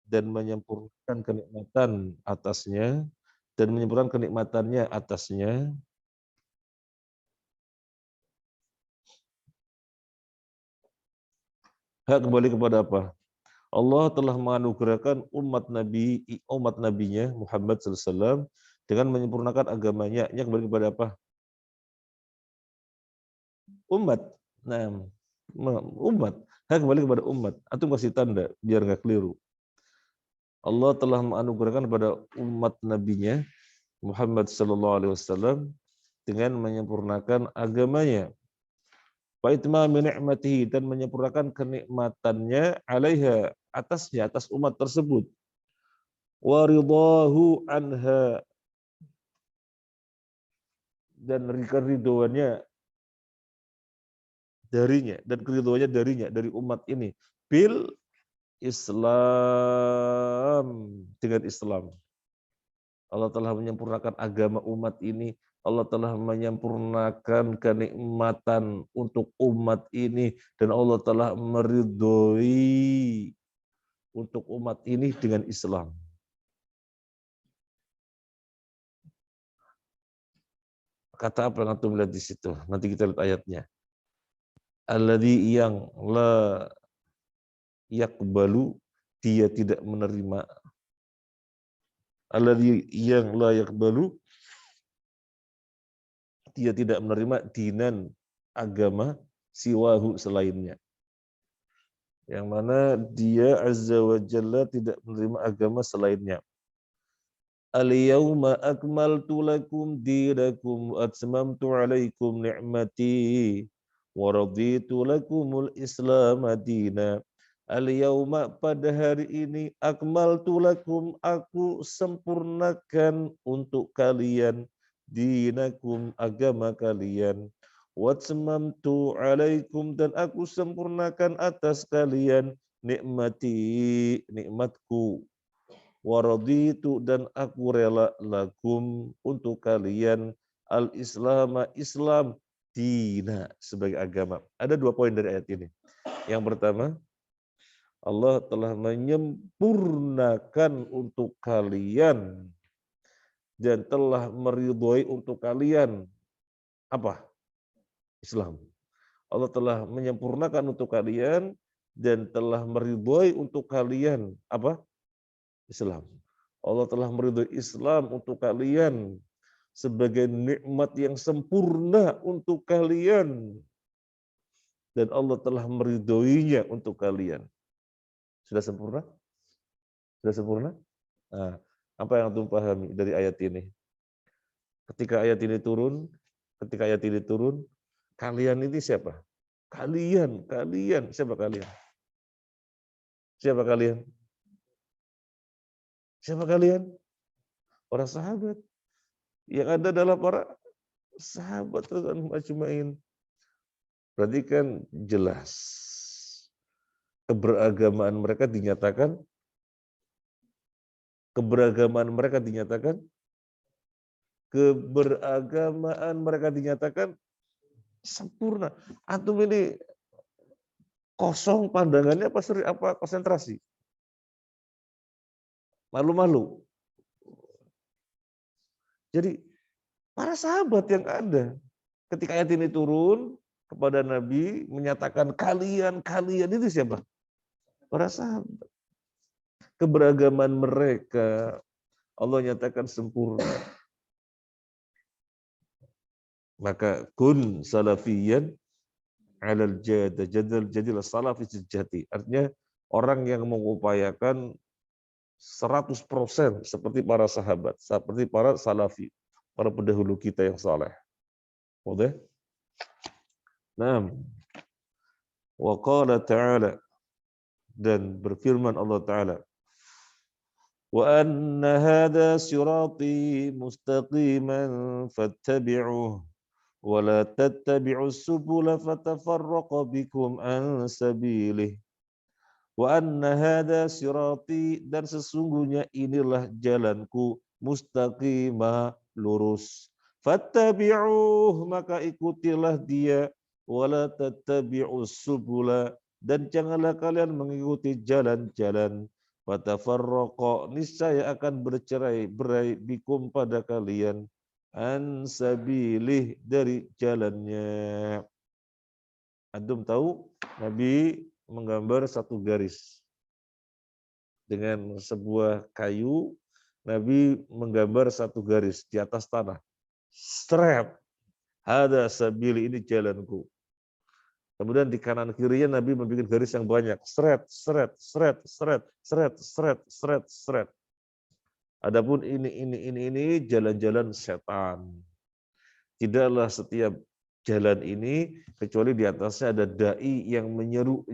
dan menyempurnakan kenikmatan atasnya dan menyempurnakan kenikmatannya atasnya. Hak kembali kepada apa? Allah telah menganugerahkan umat nabinya Muhammad SAW dengan menyempurnakan agamanya. Ini kembali kepada apa? Umat. Nah, umat. Hak kembali kepada umat. Antum kasih tanda biar nggak keliru. Allah telah menganugerahkan kepada umat nabinya Muhammad SAW dengan menyempurnakan agamanya. Wa itmami ni'matihi, dan menyempurnakan kenikmatannya alaiha, atasnya, atas umat tersebut. Wa ridahu anha, dan keridhoannya darinya, dan keridhoannya darinya, dari umat ini, bil Islam, dengan Islam. Allah telah menyempurnakan agama umat ini. Allah telah menyempurnakan kenikmatan untuk umat ini. Dan Allah telah meridhoi untuk umat ini dengan Islam. Kata apa yang antum lihat di situ? Nanti kita lihat ayatnya. Alladzi, yang la yakbalu, dia tidak menerima. Alladzi, yang la yakbalu, dia tidak menerima dinan, agama, siwahu, selainnya. Yang mana dia azza wa jalla tidak menerima agama selainnya. Al-yawma akmaltu lakum dinakum wa atmamtu alaikum ni'mati wa raditu lakumul islam dina. Al-yawma, pada hari ini, akmaltu lakum, aku sempurnakan untuk kalian, dinakum, agama kalian, watmamtu alaikum, dan aku sempurnakan atas kalian, nikmati, nikmatku, waraditu, dan aku rela lakum, untuk kalian, al-islam, Islam, dina, sebagai agama. Ada 2 poin dari ayat ini. Yang pertama, Allah telah menyempurnakan untuk kalian dan telah meridhoi untuk kalian apa? Islam. Allah telah menyempurnakan untuk kalian dan telah meridhoi untuk kalian apa? Islam. Allah telah meridhoi Islam untuk kalian sebagai nikmat yang sempurna untuk kalian, dan Allah telah meridhoinya untuk kalian. Sudah sempurna? Sudah sempurna? Nah, apa yang antum pahami dari ayat ini? Ketika ayat ini turun, kalian ini siapa? Kalian, siapa kalian? Siapa kalian? Siapa kalian? Para sahabat. Yang ada adalah para sahabat Rasulullah ajmain. Berarti kan jelas keberagamaan mereka dinyatakan, keberagamaan mereka dinyatakan sempurna. Antum ini kosong pandangannya apa konsentrasi? Malu-malu. Jadi para sahabat yang ada ketika ayat ini turun kepada Nabi menyatakan kalian itu siapa? Para sahabat. Keberagaman mereka Allah nyatakan sempurna. Maka kun salafiyan alal jadilah salafi sejati. Artinya orang yang mengupayakan 100% seperti para sahabat, seperti para salafi, para pendahulu kita yang saleh. Udah? Nah, wa qala ta'ala, dan berfirman Allah Ta'ala, wa anna hadha sirati mustaqiman fattabi'uh wa la tattabi'us subula fatafarraqa bikum an sabilih. Wa anna hadha sirati, dan sesungguhnya inilah jalanku, mustaqimah, lurus. Fattabi'uh, maka ikutilah dia, wala tattabi'us subula, dan janganlah kalian mengikuti jalan-jalan, Fatafarraqa, niscaya akan bercerai-berai bikum pada kalian an sabilih, dari jalannya. Antum tahu Nabi menggambar satu garis dengan sebuah kayu. Nabi menggambar satu garis di atas tanah. Straight. Hada sabili, ini jalanku. Kemudian di kanan kirinya Nabi membuat garis yang banyak. Seret, seret, seret, seret, seret, seret, seret, seret. Adapun ini jalan-jalan setan. Tidaklah setiap jalan ini kecuali di atasnya ada dai yang menyeru,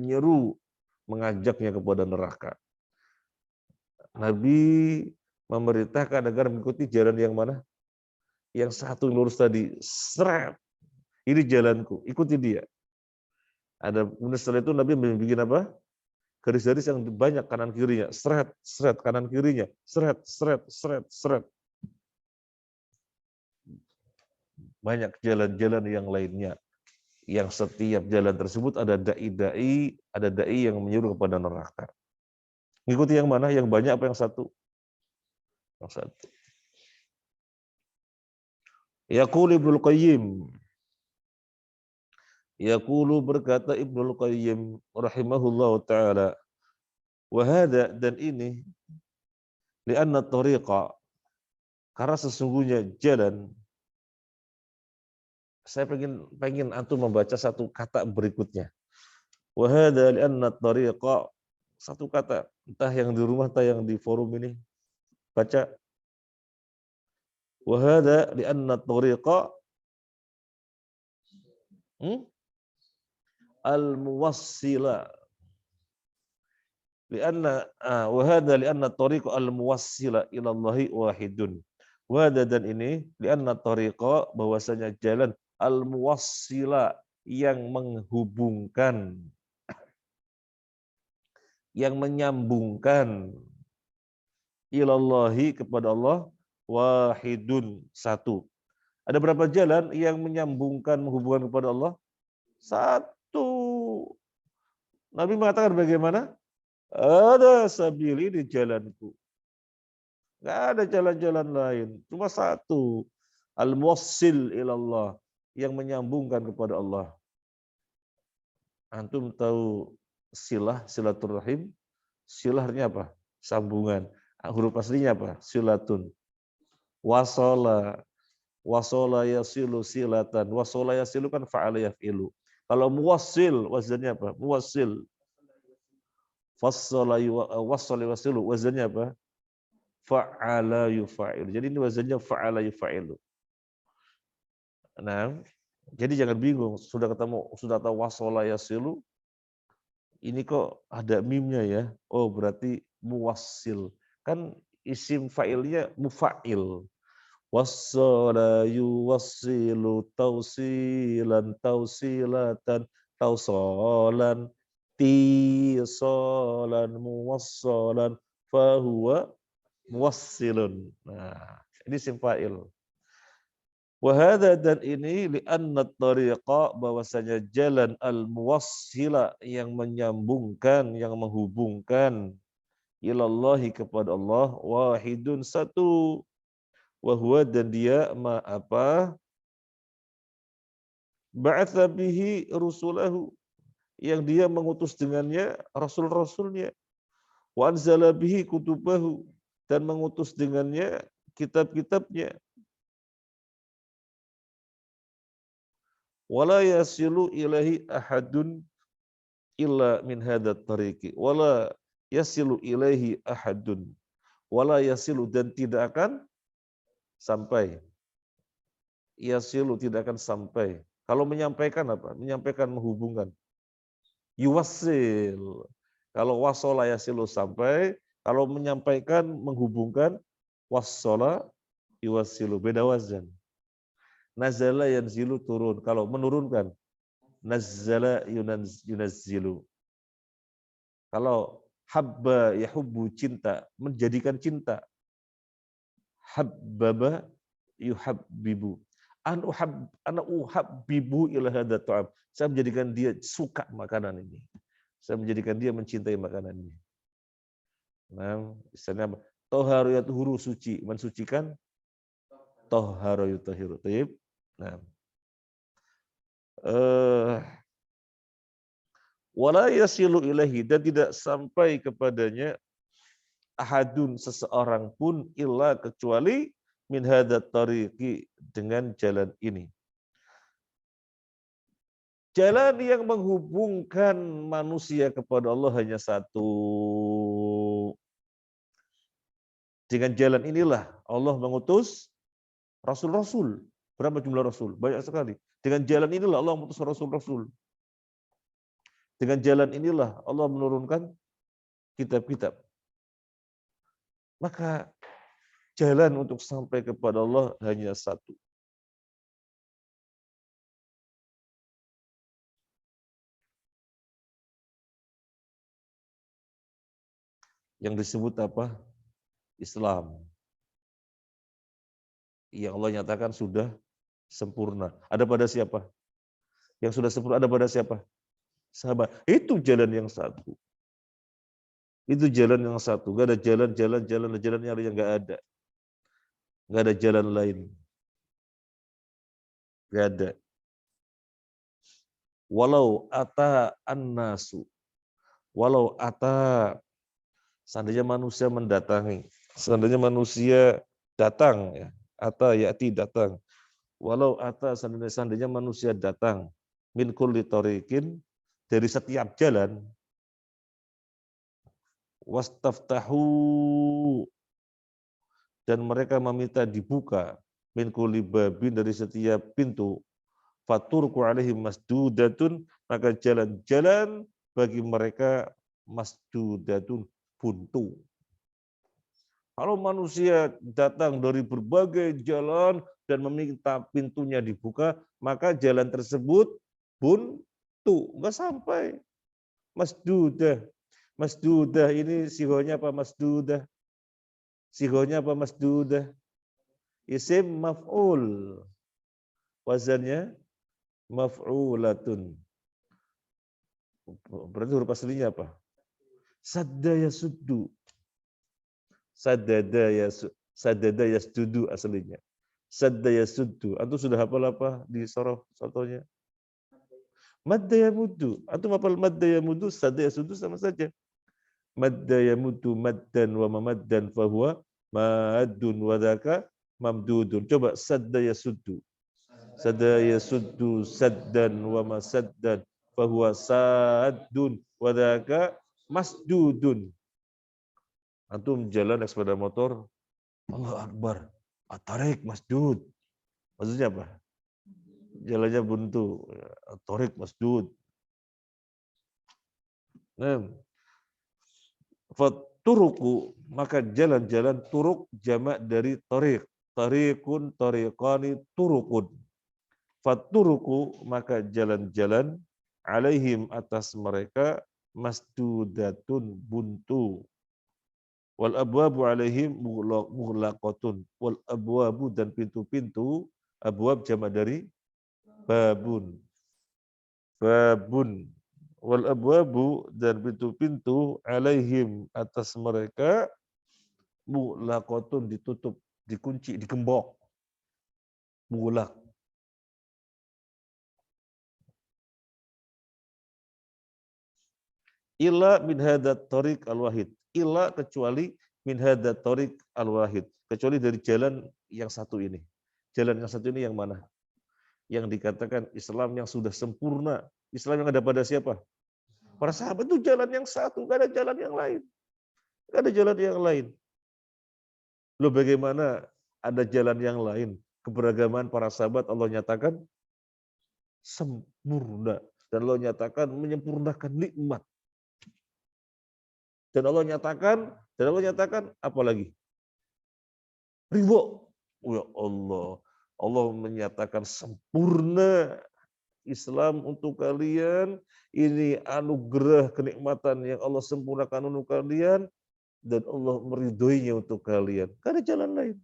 mengajaknya kepada neraka. Nabi memerintahkan agar mengikuti jalan yang mana? Yang satu lurus tadi. Seret. Ini jalanku, ikuti dia. Ada setelah itu Nabi membuat apa? Garis-garis yang banyak kanan kirinya, seret, seret, kanan kirinya, seret, seret, seret, seret. Banyak jalan-jalan yang lainnya. Yang setiap jalan tersebut ada dai yang menyuruh kepada neraka. Ngikuti yang mana? Yang banyak apa yang satu? Yang satu. Yaqulu Ibnul Qayyim. Yaqulu, berkata Ibnul Qayyim rahimahullahu taala, wa hada, dan ini, li'anna tariqa, karena sesungguhnya jalan. Saya pengen antum membaca satu kata berikutnya. Wa hada li'anna tariqa, satu kata, entah yang di rumah entah yang di forum ini baca. Wa hada li'anna tariqa al-muwassila, wa hadha li'anna tariqa al-muwassila ila Allahi wahidun. Wa hadha, dan ini, li'anna tariqa, bahwasanya jalan al-muwassila, yang menghubungkan, yang menyambungkan, ila Allahi, kepada Allah, wahidun, satu. Ada berapa jalan yang menyambungkan, menghubungkan kepada Allah? Satu. Nabi mengatakan bagaimana? Ada sabili, di jalanku. Nggak ada jalan-jalan lain. Cuma satu. Al-muwassil ilallah, yang menyambungkan kepada Allah. Antum tahu silaturahim? Silah artinya apa? Sambungan. Huruf aslinya apa? Silatun. Wasola. Wasola yasilu silatan. Wasola yasilu kan fa'ala yaf'ilu. Kalau muwassil, wazannya apa? Muwassil. Fassala wasilu, wazannya apa? Fa'ala yufa'ilu. Jadi ini wazannya fa'ala yufa'ilu. Nah, jadi jangan bingung, sudah tahu wasala yasilu, ini kok ada mimnya ya? Oh, berarti muwassil. Kan isim fa'ilnya mufa'il. Wassala yuwassilu tausilan tausilatan tausolan tisolan muwassalan fahuwa muwassilun. Nah, ini isim fa'il. Wahada, dan ini, li'anna tariqa, bahwasanya jalan al-muwassila, yang menyambungkan, yang menghubungkan, ilallahi, kepada Allah, wahidun, satu. Wahwa, dan dia apa? Ba'atha bihi rusulahu, yang dia mengutus dengannya rasul-rasulnya. Wa anzala bihi kutubahu, dan mengutus dengannya kitab-kitabnya. Wala yasilu ilahi ahadun illa min hadat tariqi. Wala yasilu ilaihi ahadun. Wala yasilu, dan tidak akan sampai. Yasilu, tidak akan sampai. Kalau menyampaikan apa? Menyampaikan, menghubungkan. Yuwasil. Kalau wasola yasilu, sampai. Kalau menyampaikan, menghubungkan, wasola yuwasilu. Beda wazan. Nazala yanzilu, turun. Kalau menurunkan, nazzala yunazzilu. Kalau habba yahubbu, cinta, menjadikan cinta. Habbaba yuhabbibu. Ana uhabbibu ila hadha ta'am. Saya menjadikan dia suka makanan ini. Saya menjadikan dia mencintai makanan ini. Nah, istilahnya apa? Toharu yatuhuru suci, mensucikan. Toharu yutahiru. Nah, wala yasilu ilahi, dan tidak sampai kepadanya ahadun, seseorang pun, illa, kecuali min hadat tariqi, dengan jalan ini. Jalan yang menghubungkan manusia kepada Allah hanya satu. Dengan jalan inilah Allah mengutus rasul-rasul. Berapa jumlah rasul? Banyak sekali. Dengan jalan inilah Allah mengutus rasul-rasul. Dengan jalan inilah Allah menurunkan kitab-kitab. Maka jalan untuk sampai kepada Allah hanya satu. Yang disebut apa? Islam. Yang Allah nyatakan sudah sempurna. Ada pada siapa? Yang sudah sempurna ada pada siapa? Sahabat. Itu jalan yang satu. Itu jalan yang satu. Gak ada jalan yang gak ada. Gak ada jalan lain. Gak ada. Walau ata an-nasu. Walau ata. Seandainya manusia mendatangi. Seandainya manusia datang. Ya. Ata ya'ti datang. Walau ata seandainya manusia datang. Min kulli tariqin. Dari setiap jalan. Wastaftahu, dan mereka meminta dibuka min kulli babin, dari setiap pintu, faturku alaihim masdudatun, maka jalan-jalan bagi mereka masdudatun, buntu. Kalau manusia datang dari berbagai jalan dan meminta pintunya dibuka, maka jalan tersebut buntu, enggak sampai. Masdudah. Masdudah ini sihonya apa masdudah? Sihonya apa masdudah? Isim maf'ul. Wazannya maf'ulatun. Berarti huruf aslinya apa? Sadda yasuddu. Sadada yasdudu aslinya. Sadda yasuddu. Antum sudah hafal apa di sorof contohnya? Madda yamuddu. Antum hafal madda yamuddu, sadda yasuddu sama saja. Madda yamuddu maddan wa mamaddan fahuwa maddun wa dzaka mamdudun. Coba sadda yasuddu. Sadda yasuddu saddan wa masaddan fahuwa saddun wa dzaka masdudun. Antum jalan naik sepeda motor, Allah Akbar, at-tariq masdud. Maksudnya apa? Jalannya buntu, at-tariq masdud. Nah, faturuku, maka jalan-jalan, turuk jamak dari tariq. Tariqun, tariqani, turukun. Faturuku, maka jalan-jalan, alaihim, atas mereka, masdudatun, buntu. Wal abwabu alaihim mughlaqatun. Wal abwabu, dan pintu-pintu, abwab jamak dari babun. Babun. Wal abwabu, dan pintu-pintu, alaihim, atas mereka, mughlaqatun, ditutup, dikunci, digembok. Mughlaq. Illa min hadat tariq al-wahid. Illa, kecuali min hadat tariq al-wahid. Kecuali dari jalan yang satu ini. Jalan yang satu ini yang mana? Yang dikatakan Islam yang sudah sempurna. Islam yang ada pada siapa? Para sahabat. Itu jalan yang satu. Gak ada jalan yang lain. Gak ada jalan yang lain. Loh, bagaimana ada jalan yang lain? Keberagaman para sahabat Allah nyatakan sempurna. Dan Allah nyatakan menyempurnakan nikmat. Dan Allah nyatakan apa lagi? Ridho. Ya Allah. Allah menyatakan sempurna Islam untuk kalian. Ini anugerah kenikmatan yang Allah sempurnakan untuk kalian. Dan Allah meridhoinya untuk kalian. Gak ada jalan lain.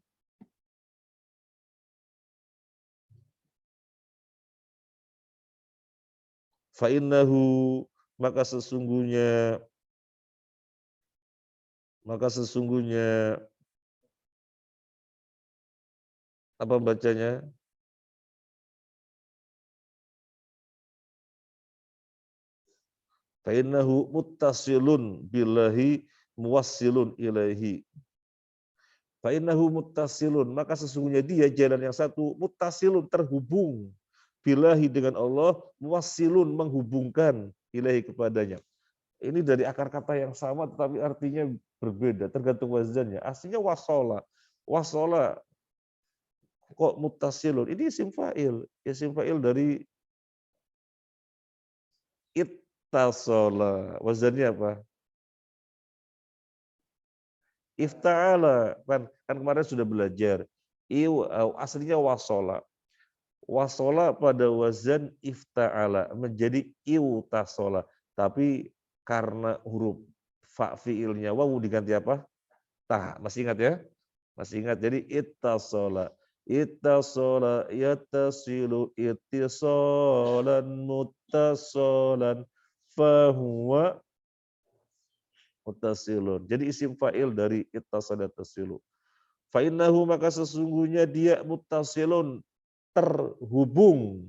Fa'innahu, maka sesungguhnya Maka sesungguhnya apa bacanya? Fainnahu muttasilun billahi muwassilun ilaihi. Fainnahu muttasilun, maka sesungguhnya dia jalan yang satu muttasilun terhubung billahi dengan Allah, muwassilun menghubungkan ilaihi kepadanya. Ini dari akar kata yang sama tetapi artinya berbeda tergantung wazannya. Aslinya wasola. Wasola kok muttasilun. Ini isim fa'il. Isim fa'il dari ittasola. Wazannya apa? Ifta'ala. Kan kemarin sudah belajar. Aslinya wasola. Wasola pada wazan ifta'ala menjadi iutasola. Tapi karena huruf fa fiilnya wawu diganti apa? Ta. Masih ingat ya? Masih ingat. Jadi ittasola. Ittasola yattasilu ittisolan muttasolan fahuwa muttasilun. Jadi isim fa'il dari ittasala yattasilu. Fa'innahu maka sesungguhnya dia muttasilun terhubung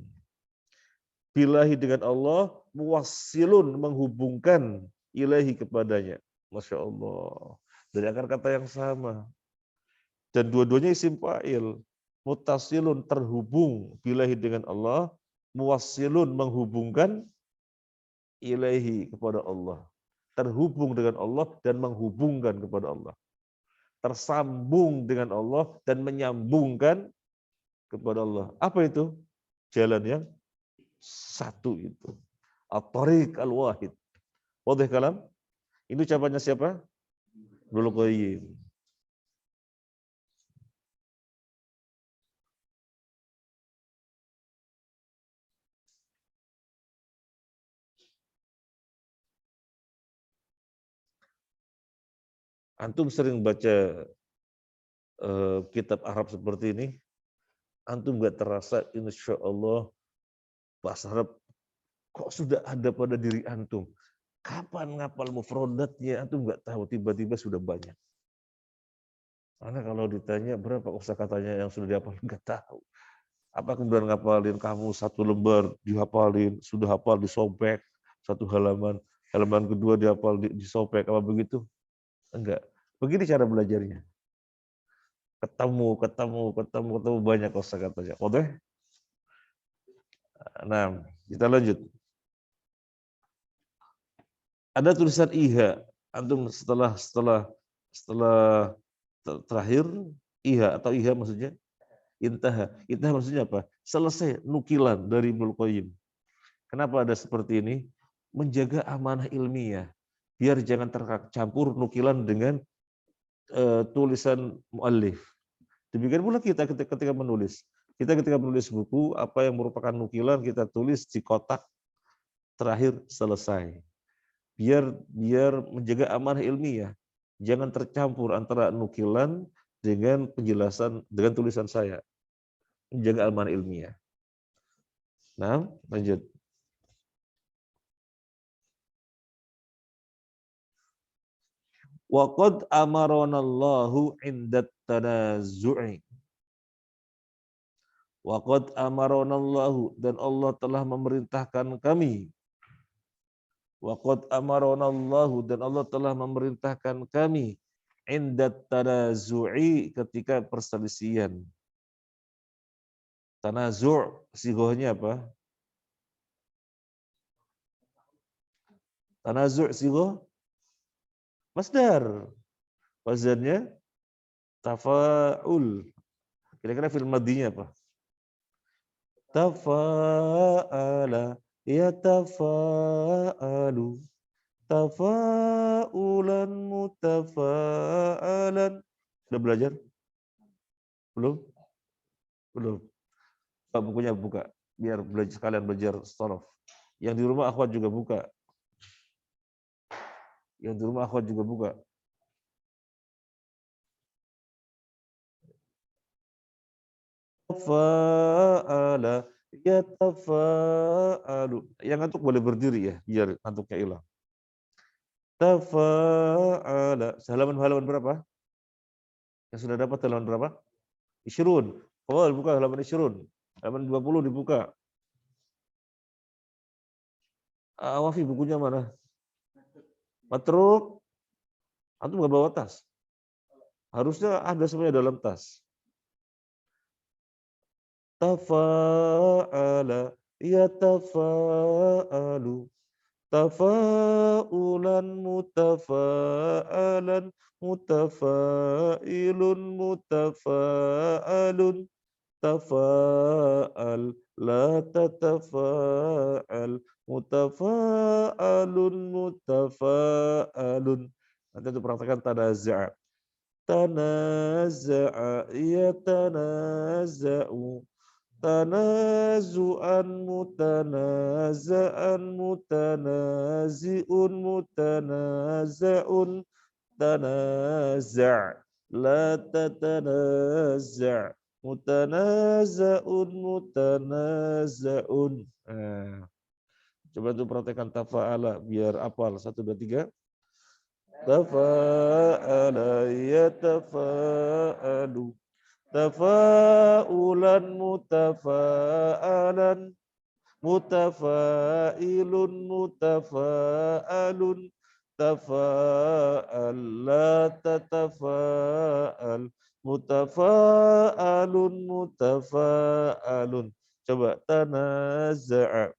billahi dengan Allah, muwassilun menghubungkan ilahi kepadanya. Masya Allah. Dari akar kata yang sama. Dan dua-duanya isim fa'il. Muttasilun terhubung billahi dengan Allah, muwassilun menghubungkan ilahi kepada Allah. Terhubung dengan Allah dan menghubungkan kepada Allah. Tersambung dengan Allah dan menyambungkan kepada Allah. Apa itu? Jalan yang satu itu. At-Tariq Al-Wahid. Wadih kalam? Ini ucapannya siapa? Ibnu Qayyim. Antum sering baca kitab Arab seperti ini, antum nggak terasa insya Allah bahasa Arab kok sudah ada pada diri antum. Kapan ngapal mufradatnya antum nggak tahu, tiba-tiba sudah banyak. Karena kalau ditanya berapa kosakatanya yang sudah dihafal nggak tahu. Apa kemudian ngapalin kamu satu lembar dihafalin, sudah hafal disobek satu halaman, halaman kedua dihafal disobek apa begitu? Enggak. Begini cara belajarnya. Ketemu banyak kosakatanya. Oke? Nah, kita lanjut. Ada tulisan iha. Antum setelah terakhir iha atau iha maksudnya intaha. Intaha maksudnya apa? Selesai nukilan dari Ibnu Qayyim. Kenapa ada seperti ini? Menjaga amanah ilmiah. Biar jangan tercampur nukilan dengan tulisan muallif. Demikian pula kita ketika menulis. Kita ketika menulis buku, apa yang merupakan nukilan kita tulis di kotak terakhir selesai. Biar menjaga amanah ilmiah. Jangan tercampur antara nukilan dengan penjelasan dengan tulisan saya. Menjaga amanah ilmiah. Nah, lanjut. Wa qad amaranallahu 'indat tanazu'i. Wa qad amaranallahu, dan Allah telah memerintahkan kami. Wa qad amaranallahu, dan Allah telah memerintahkan kami 'indat tanazu'i, ketika perselisihan. Tanazu' sighahnya apa? Tanazu' sighah masdar. Wazannya tafa'ul. Kira-kira fi'il madhinya apa? Tafa'ala yatafa'alu. Tafa'ulan mutafa'alan. Sudah belajar? Belum? Belum. Bukunya buka. Biar belajar sekalian belajar sorof. Yang di rumah akhwat juga buka. Yang di rumah akhwat juga buka. Tafa'ala yatafa'alu. Yang ngantuk boleh berdiri ya, biar ngantuknya hilang. Tafa'ala. Halaman berapa? Yang sudah dapat halaman berapa? Isyrun. Oh, buka halaman Isyrun. Halaman 20 dibuka. Wafi bukunya mana? Matruk. Antum nggak bawa tas? Harusnya ada semuanya dalam tas. Tafa'ala. Yatafa'alu. Tafa'ulan mutafa'alan. Mutafa'ilun mutafa'alun. Tafa'al. La tatafa'al. Mutafa'alun mutafa'alun. Nanti itu praktekkan tanaza'a. Tanaza'a yatanaza'u. Tanazu'an mutanaza'an mutanazi'un mutanaza'un. Tanaza' la tatanaza'. Mutanaza'un mutanaza'un. Coba tuh praktekkan tafa'ala biar hafal 1 2 3. Tafa'ala yatafa'alu. Tafa'ulan mutafa'alan. Mutafa'ilun mutafa'alun. Tafa'al la tatafa'al. Mutafa'alun mutafa'alun. Coba tanaza'a.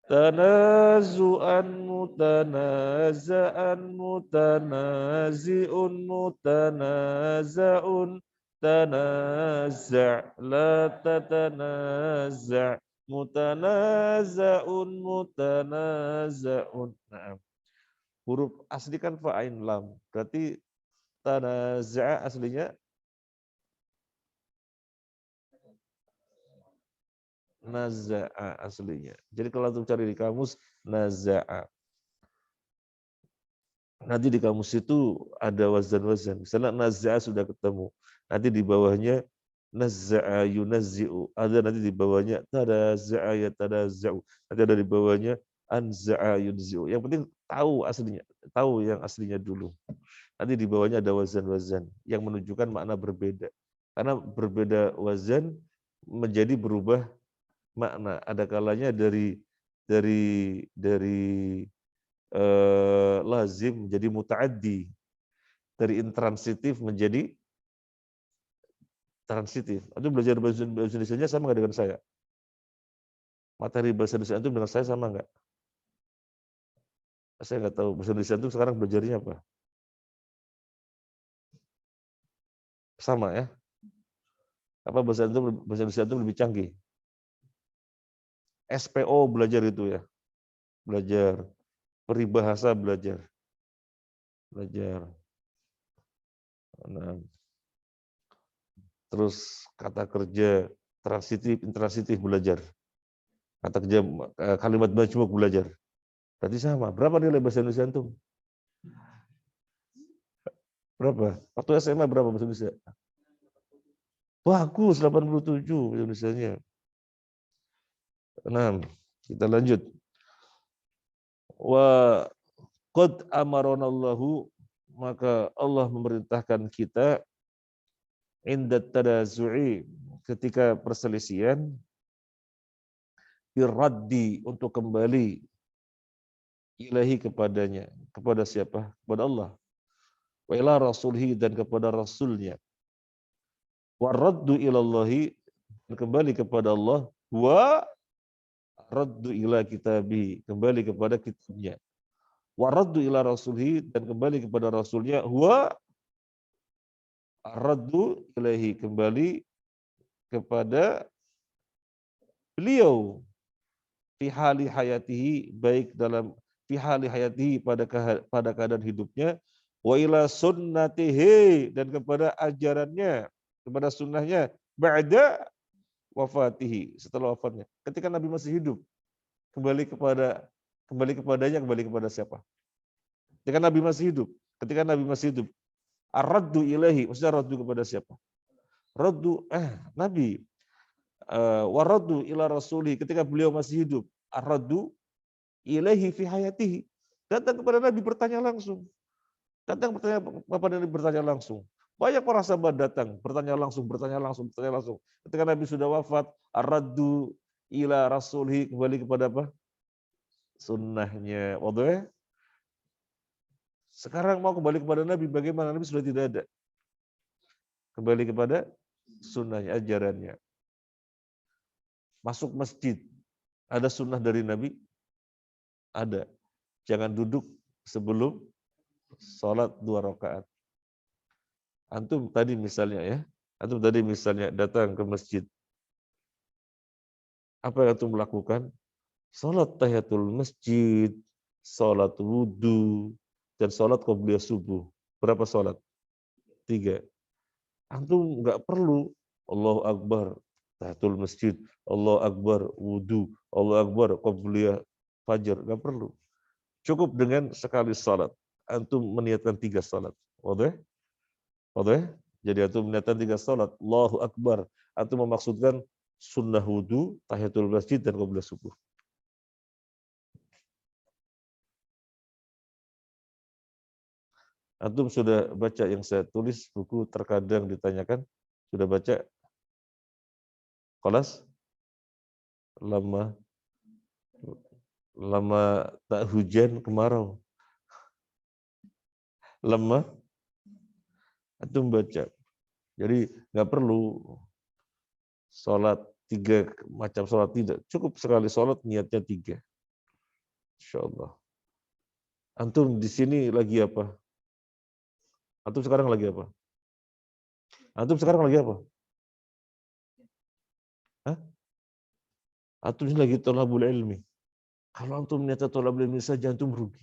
Tanazu'an mutanaza'an mutanazi'un mutanaza'un. Tanaza' la tatanaza' mutanaza'un mutanaza'un. Nah, huruf asli kan fa'ain lam. Berarti tanaza' aslinya naza'a aslinya. Jadi kalau antum cari di kamus naza'a. Nanti di kamus itu ada wazan-wazan. Misalnya naza'a sudah ketemu. Nanti di bawahnya naza'a yunazzi'u. Ada nanti di bawahnya tadaza'a yatadaza'u. Nanti ada di bawahnya anza'a yunzi'u. Yang penting tahu aslinya, tahu yang aslinya dulu. Nanti di bawahnya ada wazan-wazan yang menunjukkan makna berbeda. Karena berbeda wazan menjadi berubah makna. Ada kalanya dari lazim menjadi muta'addi, dari intransitif menjadi transitif. Itu belajar bahasa Indonesia sama nggak dengan saya? Materi bahasa Indonesia itu dengan saya sama nggak? Saya nggak tahu bahasa Indonesia itu sekarang belajarnya apa? Sama ya? Apa bahasa Indonesia itu lebih canggih? SPO belajar itu ya, belajar peribahasa belajar. Nah, terus kata kerja transitif, intransitif belajar. Kata kerja kalimat majmuk belajar. Berarti sama. Berapa nilai bahasa Indonesia antum? Berapa? Waktu SMA berapa bahasa Indonesia? Bagus, 87 bahasa Indonesianya. Nah, kita lanjut. Wa qad amaranallahu, maka Allah memerintahkan kita inda tadazu'i, ketika perselisihan, birraddi, untuk kembali ilahi kepadanya. Kepada siapa? Kepada Allah. Wa ila rasulihi, dan kepada rasulnya. Wa raddu ilallahi, kembali kepada Allah. Wa raddu ila kitabi, kembali kepada kitabnya. Wa raddu ila rasulihi, dan kembali kepada rasulnya. Wa raddu ilaihi, kembali kepada beliau. Fi hali hayatihi, baik dalam fi hali hayatihi, pada keadaan hidupnya. Wa ila sunnatihi, dan kepada ajarannya, kepada sunnahnya. Ba'da wafatihi, setelah wafatnya. Ketika Nabi masih hidup, kembali kepadanya, kembali kepada siapa? Ketika Nabi masih hidup, ar-raddu ilahi, maksudnya raddu kepada siapa? Raddu Nabi. Waraddu ila rasuli, ketika beliau masih hidup. Arraddu ilaihi fi hayatihi. Datang kepada Nabi bertanya langsung. Datang bertanya kepada Nabi bertanya langsung. Banyak para sahabat datang bertanya langsung, bertanya langsung, bertanya langsung. Ketika Nabi sudah wafat, arraddu ila rasulihi, kembali kepada apa? Sunnahnya. Waduh. Sekarang mau kembali kepada Nabi, bagaimana? Nabi sudah tidak ada. Kembali kepada sunnahnya, ajarannya. Masuk masjid, ada sunnah dari Nabi? Ada. Jangan duduk sebelum sholat 2 rakaat. Antum tadi misalnya datang ke masjid. Apa yang antum lakukan? Sholat tahiyatul masjid, sholat wudhu, dan sholat qobliyah subuh. Berapa sholat? 3. Antum nggak perlu Allahu Akbar tahiyatul masjid, Allahu Akbar wudhu, Allahu Akbar qobliyah fajar, nggak perlu. Cukup dengan sekali sholat. Antum meniatkan 3 sholat. Wadah? Wadah? Jadi antum meniatkan 3 sholat. Allahu Akbar. Antum memaksudkan sunnah wudhu, tahiyatul masjid, dan qobliyah subuh. Antum sudah baca yang saya tulis, buku terkadang ditanyakan, sudah baca? Kelas? Lama tak hujan kemarau. Lemah, antum baca. Jadi nggak perlu sholat 3 macam sholat, tidak. Cukup sekali sholat, niatnya 3. Insyaallah. Antum di sini lagi apa? Antum sekarang lagi apa? Antum sekarang lagi apa? Hah? Antum ini lagi thalabul ilmi. Kalau antum niatnya thalabul ilmi saja, antum rugi.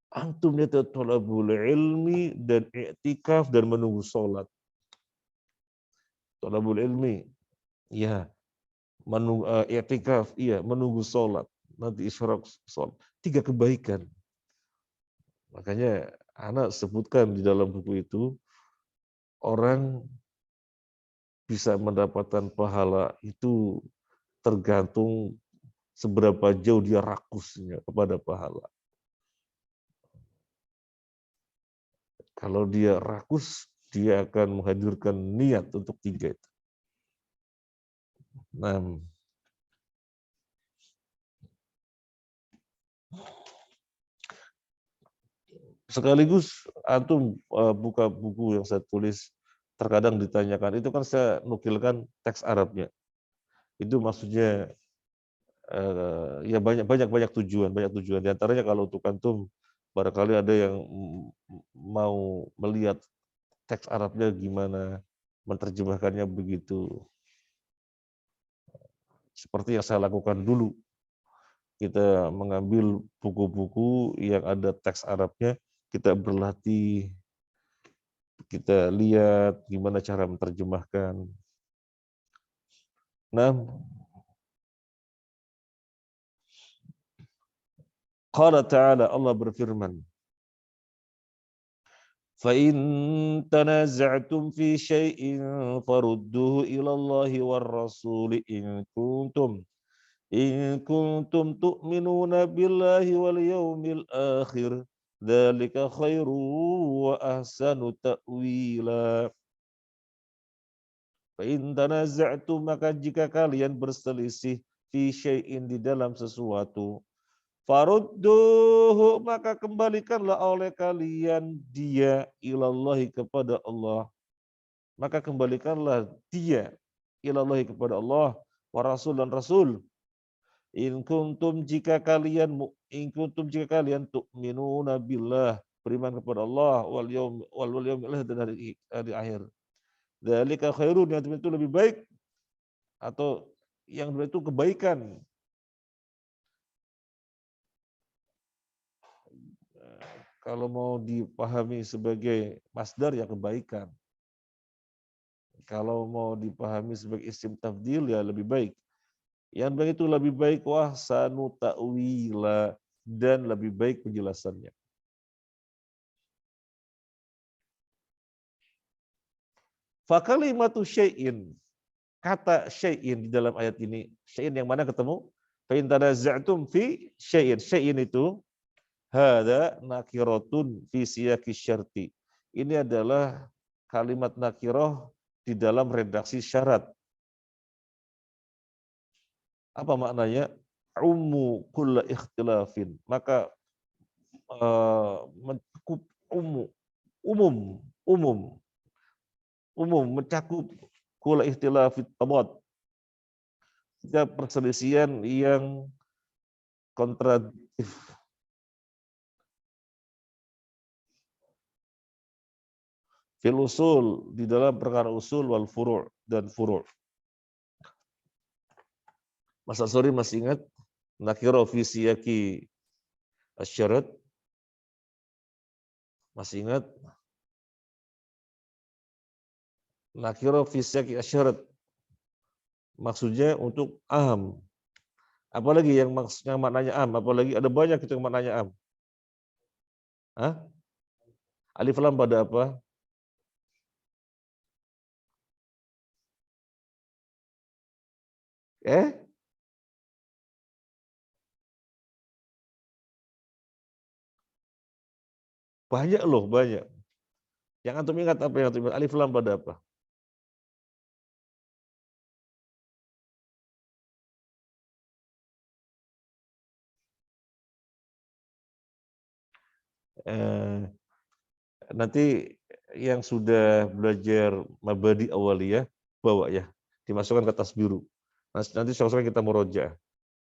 Antum niatnya thalabul ilmi dan i'tikaf dan menunggu sholat. Thalabul ilmi, ya. Menunggu i'tikaf, iya, menunggu sholat. Nanti isyraq sholat. 3 kebaikan. Makanya anak sebutkan di dalam buku itu, orang bisa mendapatkan pahala itu tergantung seberapa jauh dia rakusnya kepada pahala. Kalau dia rakus, dia akan menghadirkan niat untuk 3 itu. Nah, sekaligus antum buka buku yang saya tulis, terkadang ditanyakan, itu kan saya nukilkan teks Arabnya. Itu maksudnya ya banyak tujuan. Di antaranya kalau untuk antum barangkali ada yang mau melihat teks Arabnya gimana, menerjemahkannya begitu. Seperti yang saya lakukan dulu. Kita mengambil buku-buku yang ada teks Arabnya, kita berlatih, kita lihat gimana cara menerjemahkan. Nah, Qala ta'ala, Allah berfirman, فَإِن تَنَازَعْتُمْ فِي شَيْءٍ فَرُدُّوهُ إِلَى اللَّهِ وَالرَّسُولِ إِن كُنتُمْ تُؤْمِنُونَ بِاللَّهِ وَالْيَوْمِ الْآخِرِ ذَلِكَ خَيْرٌ وَأَحْسَنُ تَأْوِيلًا. فَإِن تَنَازَعْتُمْ, maka jika kalian berselisih fi syai'in, di dalam sesuatu, farudduhu, maka kembalikanlah oleh kalian dia ilallahi, kepada Allah. Maka kembalikanlah dia ilallahi, kepada Allah, wa rasul, dan rasul. In kuntum, jika kalian tu'minuna billah, beriman kepada Allah, wal yaumil akhir, dan hari akhir. Dzalika khairun, yang itu lebih baik, atau yang itu kebaikan. Kalau mau dipahami sebagai masdar, ya kebaikan. Kalau mau dipahami sebagai isim tafdil, ya lebih baik. Yang begitu lebih baik, wah sanu ta'wila, dan lebih baik penjelasannya. Fa kalimatu syai'in, kata syai'in di dalam ayat ini. Syai'in yang mana ketemu? Fa in tanaza'tum fi syai'in. Syai'in itu hada nakiratun fi siyaqi syarti. Ini adalah kalimat nakirah di dalam redaksi syarat. Apa maknanya? Ummu kulla ikhtilafin. Maka mencakup umum mencakup kulla ikhtilafit tabad. Setiap perselisihan yang kontradiktif. Fil usul, di dalam perkara usul wal furu' dan furu'. Mas Asori masih ingat nakirah fi siyaqi asyarat? Masih ingat? Nakirah fi siyaqi asyarat. Maksudnya untuk am. Apalagi yang maksudnya maknanya am, apalagi ada banyak itu yang maknanya am. Hah? Alif lam pada apa? Banyak loh, banyak. Yang antum ingat apa yang antum ingat? Alif lam pada apa? Nanti yang sudah belajar mabadi awaliyah bawa ya, dimasukkan ke tas biru. Nanti sore kita murojaah.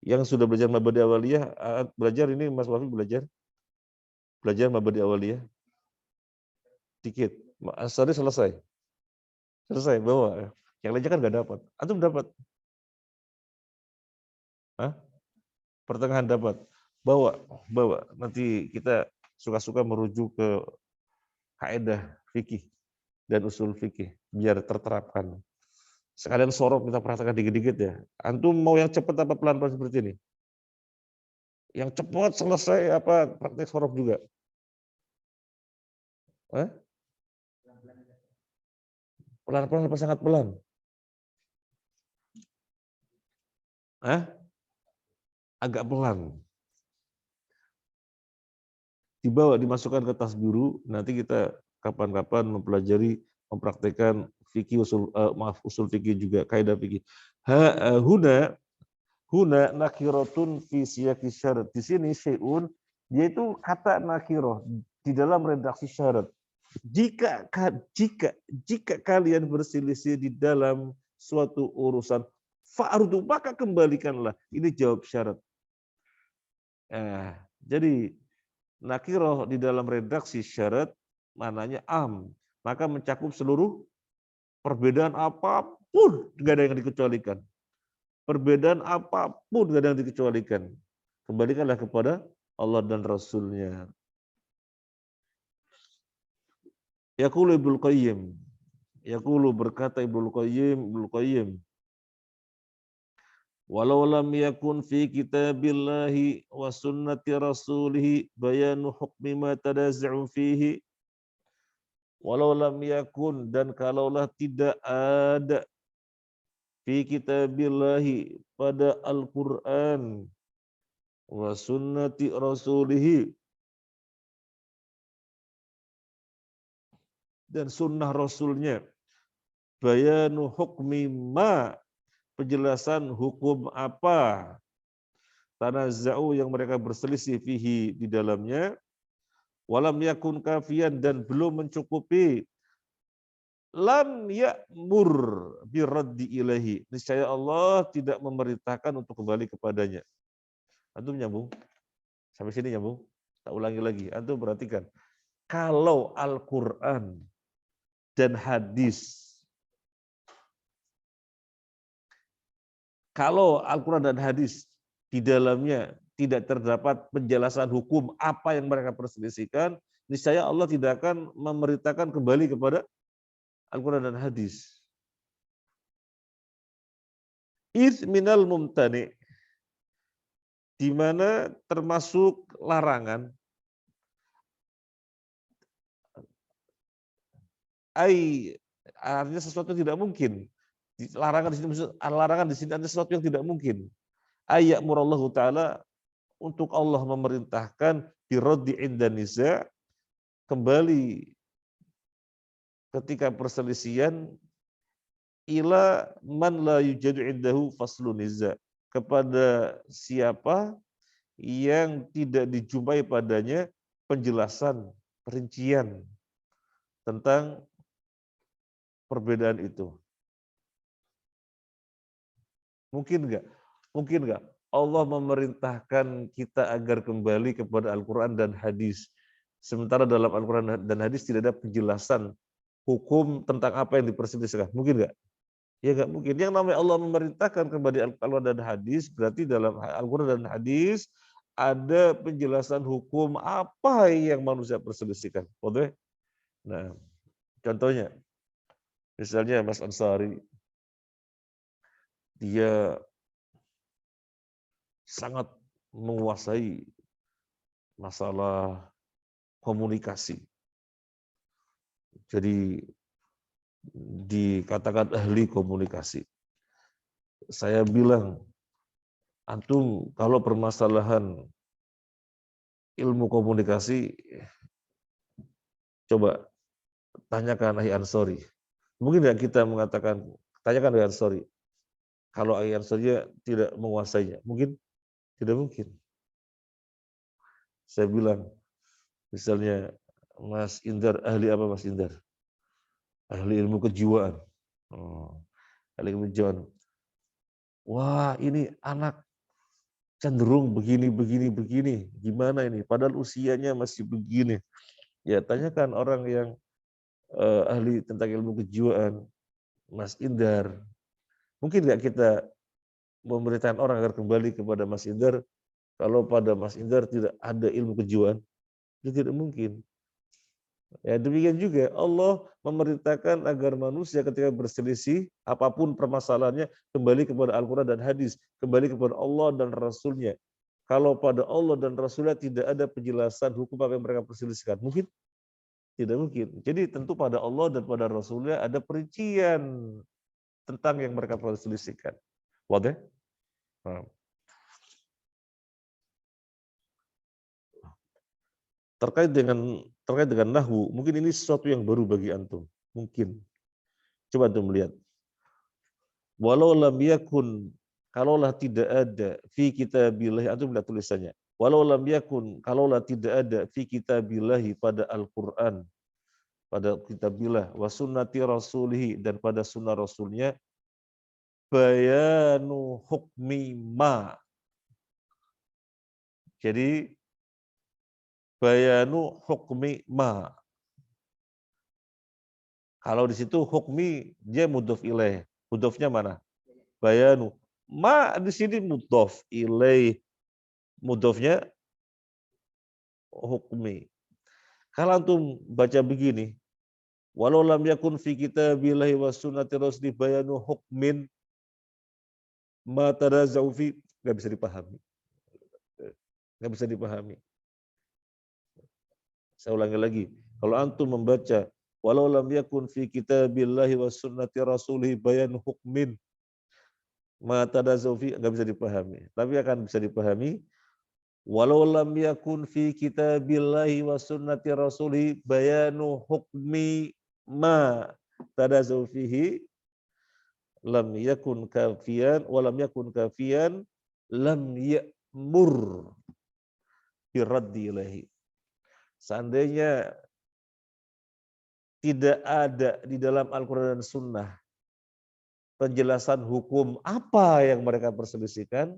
Yang sudah belajar mabadi awaliyah belajar ini Mas Wafi belajar mabadi awaliyah dikit. Tadi selesai bawa. Yang lainnya kan nggak dapat. Antum dapat? Hah? Pertengahan dapat. Bawa. Nanti kita suka-suka merujuk ke kaidah fikih dan usul fikih biar terterapkan. Sekalian sorok kita perhatikan dikit-dikit ya. Antum mau yang cepat apa pelan-pelan seperti ini? Yang cepat selesai apa praktek sorok juga? Pelan-pelan apa sangat pelan? Agak pelan. Dibawa, dimasukkan ke tas biru, nanti kita kapan-kapan mempelajari, mempraktekkan fikih usul fikih juga, kaidah fikih. Huna nakiratun fi siyaqi syarat. Di sini syai'un yaitu kata nakirah di dalam redaksi syarat. Jika kalian berselisih di dalam suatu urusan fa'rudu, maka kembalikanlah. Ini jawab syarat. Jadi nakirah di dalam redaksi syarat maknanya am, maka mencakup seluruh perbedaan apapun, nggak ada yang dikecualikan. Perbedaan apapun nggak ada yang dikecualikan. Kembalikanlah kepada Allah dan Rasul-Nya. Yaqulu Ibnu Qayyim. Yaqulu berkata Ibnu Qayyim. Walau lam yakun fi kitabillahi wa sunnati rasulih bayanu hukmi ma tadaza'u fihi. Walau lam yakun, dan kalaulah tidak ada fi kitabillahi pada Al-Qur'an wa sunnati rasulih dan sunnah rasulnya bayanu hukmi ma, penjelasan hukum apa tanazza'u yang mereka berselisih fihi di dalamnya, walam yakun kafian, dan belum mencukupi, lam ya'mur biraddi ilahi, niscaya Allah tidak memerintahkan untuk kembali kepadanya. Antum nyambung? Sampai sini nyambung? Tak ulangi lagi. Antum perhatikan. Kalau Al-Quran dan hadis, di dalamnya tidak terdapat penjelasan hukum apa yang mereka perselisihkan, niscaya Allah tidak akan memerintahkan kembali kepada Al-Quran dan hadis. Iz minal mumtani, di mana termasuk larangan, artinya sesuatu tidak mungkin, Larangan di sini larangan di sini ada sesuatu yang tidak mungkin. Ayat murallahu taala untuk Allah memerintahkan biraddi inda niza, kembali ketika perselisihan, ila man la yujadu indahu faslu niza, kepada siapa yang tidak dijumpai padanya penjelasan, perincian tentang perbedaan itu. Mungkin enggak? Mungkin enggak? Allah memerintahkan kita agar kembali kepada Al-Quran dan hadis. Sementara dalam Al-Quran dan hadis tidak ada penjelasan hukum tentang apa yang diperselisihkan. Mungkin enggak? Ya enggak mungkin. Yang namanya Allah memerintahkan kembali Al-Quran dan hadis, berarti dalam Al-Quran dan hadis ada penjelasan hukum apa yang manusia perselisihkan. Betul? Nah, contohnya, misalnya Mas Ansari, dia sangat menguasai masalah komunikasi. Jadi dikatakan ahli komunikasi. Saya bilang, antum kalau permasalahan ilmu komunikasi, coba tanyakan Ahli Ansori. Mungkin nggak kita mengatakan, tanyakan Ahli Ansori. Kalau Ahli Ansori tidak menguasainya, mungkin tidak mungkin. Saya bilang, misalnya Mas Indar, ahli apa Mas Indar? Ahli ilmu kejiwaan. Oh, ahli ilmu kejiwaan. Wah, ini anak cenderung begini, begini, begini. Gimana ini? Padahal usianya masih begini. Ya, tanyakan orang yang ahli tentang ilmu kejiwaan, Mas Indar. Mungkin nggak kita memerintahkan orang agar kembali kepada Mas Indar kalau pada Mas Indar tidak ada ilmu kejiwaan? Itu tidak mungkin. Ya, demikian juga Allah memerintahkan agar manusia ketika berselisih, apapun permasalahannya, kembali kepada Al-Quran dan hadis, kembali kepada Allah dan Rasulnya. Kalau pada Allah dan Rasulnya tidak ada penjelasan hukum apa yang mereka perselisihkan, mungkin? Tidak mungkin. Jadi tentu pada Allah dan pada Rasulnya ada perincian tentang yang mereka perselisihkan. Wadah? Nah. Terkait dengan nahwu, mungkin ini sesuatu yang baru bagi antum. Mungkin. Coba antum lihat. Walau lam yakun, kalaulah tidak ada fi kitabillah, antum lihat tulisannya. Walau lam yakun, kalaulah tidak ada fi kitabillah pada Al-Qur'an, pada kitabillah wa sunnati rasulihi, dan pada sunnah rasulnya, bayanu hukmi ma. Jadi bayanu hukmi ma. Kalau di situ hukmi dia mudhof ilaih. Mudhofnya mana? Bayanu. Ma di sini mudhof ilaih. Mudhofnya hukmi. Kalau antum baca begini, walau lam yakun fi kitabillahi wa sunnati rasuli bayanu hukmin ma tadazau fi, enggak bisa dipahami. Enggak bisa dipahami. Saya ulangi lagi. Kalau antum membaca walau lam yakun fi kitabillahi wa sunnati rasulih bayan hukmin ma tadazau fi, enggak bisa dipahami. Tapi akan bisa dipahami walau lam yakun fi kitabillahi wa sunnati rasulih bayanu hukmi ma tadazau fihi lam yakun kafian wa lam yakun kafian lam ya'mur biraddi ilahi. Seandainya tidak ada di dalam Al-Quran dan Sunnah penjelasan hukum apa yang mereka perselisihkan,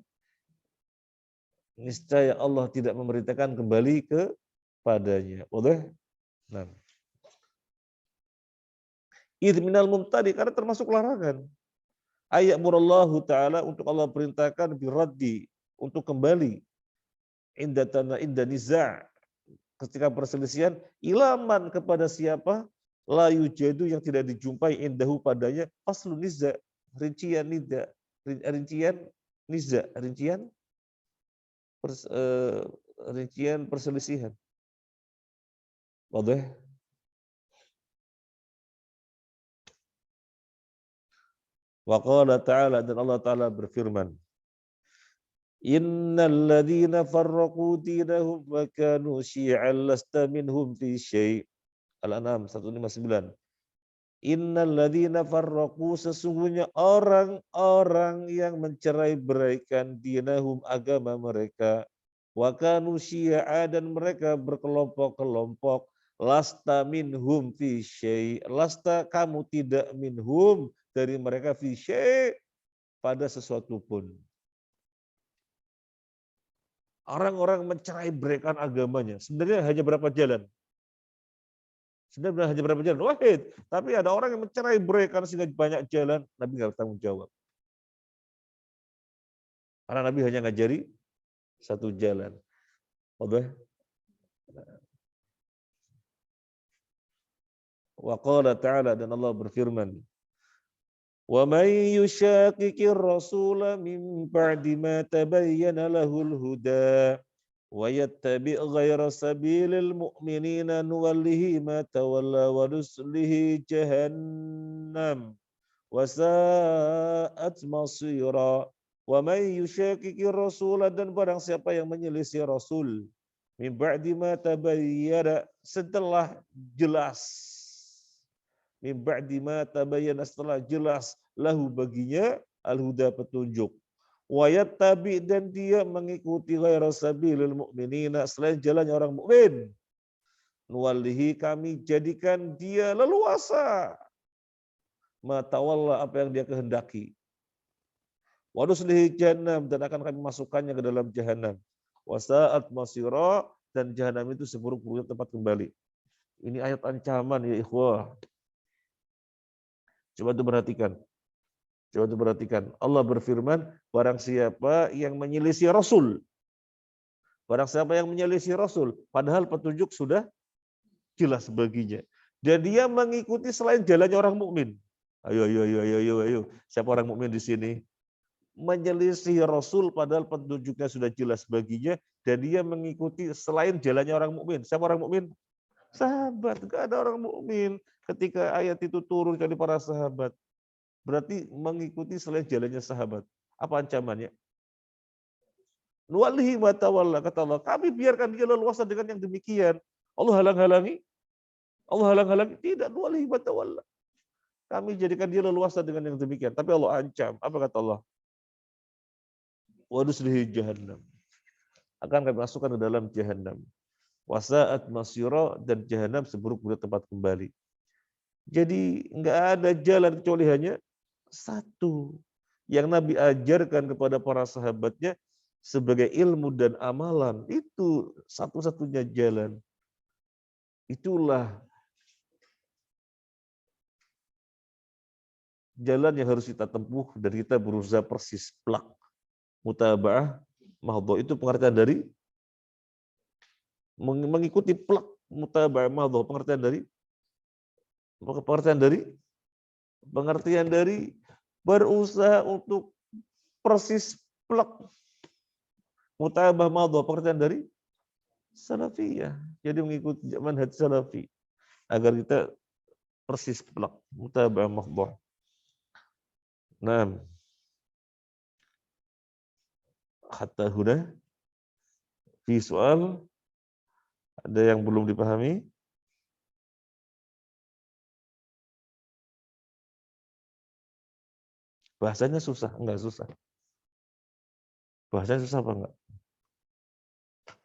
niscaya Allah tidak memerintahkan kembali kepadanya. Boleh? Nah. Idh minal mumtadi, karena termasuk larangan. Ayat murallahu ta'ala, untuk Allah perintahkan biraddi, untuk kembali inda niza', ketika perselisihan, ilaman, kepada siapa, la yujadu, yang tidak dijumpai, indahu, padanya, faslu niza', rincian niza', rincian perselisihan. Wadah? Wa qala ta'ala, dan Allah Ta'ala berfirman, Innal ladzina farraqu dinahum wa kanu syi'an lasta minhum fi syai'. Al-An'am 159. Innal ladzina farraqu, sesungguhnya orang-orang yang mencerai-beraikan dinahum, agama mereka, wa kanu syi'a, dan mereka berkelompok-kelompok, lasta minhum fi syai', lasta, kamu tidak, minhum, dari mereka, fi syai', pada sesuatu pun. Orang-orang mencerai-beraikan agamanya. Sebenarnya hanya berapa jalan? Sebenarnya hanya berapa jalan? Wahid. Tapi ada orang yang mencerai-beraikan sehingga banyak jalan. Nabi nggak bertanggung jawab. Karena Nabi hanya ngajari satu jalan. Oke. Wa qala ta'ala, dan Allah berfirman, Wa may yushaqiqir rasula min ba'di ma tabayyana lahul huda wa yattabi' ghayra sabilil mu'minina nuwallihi ma tawalla wa nuslihi jahannam wa sa'at masira. Wa may yushaqiqir rasula, dan barang siapa yang menyelisih Rasul, min ba'di ma tabayyana, setelah jelas, min ba'di ma tabayyana, setelah jelas, lahu baginya, al-huda, petunjuk, wa yattabi, dan dia mengikuti ghairu sabilil mu'minina, selain jalannya orang mukmin, nuwallihi, kami jadikan dia leluasa, ma tawalla, apa yang dia kehendaki, wa nuslihi jahannam, dan akan kami masukkannya ke dalam jahannam, wa sa'at masira, dan jahannam itu seburuk-buruknya tempat kembali. Ini ayat ancaman ya ikhwah. Coba itu perhatikan. Coba itu perhatikan. Allah berfirman, barang siapa yang menyelisih Rasul. Barang siapa yang menyelisih Rasul, padahal petunjuk sudah jelas baginya. Dan dia mengikuti selain jalannya orang mukmin. Ayo. Siapa orang mukmin di sini? Menyelisih Rasul padahal petunjuknya sudah jelas baginya, dan dia mengikuti selain jalannya orang mukmin. Siapa orang mukmin? Sahabat. Enggak ada orang mukmin ketika ayat itu turun dari para sahabat. Berarti mengikuti selain jalannya sahabat. Apa ancamannya? Nuwallihi ma tawalla, kata Allah, kami biarkan dia leluasa dengan yang demikian. Allah halang-halangi? Allah halang-halangi? Tidak, nuwallihi ma tawalla. Kami jadikan dia leluasa dengan yang demikian. Tapi Allah ancam. Apa kata Allah? Wa nuslihi jahannam. Akan kami masukkan ke dalam jahannam. Wasa'at masira, dan jahannam seburuk-buruk tempat kembali. Jadi enggak ada jalan kecuali hanya satu yang Nabi ajarkan kepada para sahabatnya sebagai ilmu dan amalan. Itu satu-satunya jalan. Itulah jalan yang harus kita tempuh, dan kita berusaha persis plak. Mutaba'ah mahdhah, itu pengertian dari mengikuti plak. Mutaba'ah mahdhah, pengertian dari berusaha untuk persis plak. Mutaba'ah mahdhah, pengertian dari salafiyah. Jadi mengikuti manhaj salafi agar kita persis plak. Mutaba'ah mahdhah. Nah, hatta huna fi soal, ada yang belum dipahami? Bahasanya susah? Enggak susah. Bahasanya susah apa enggak?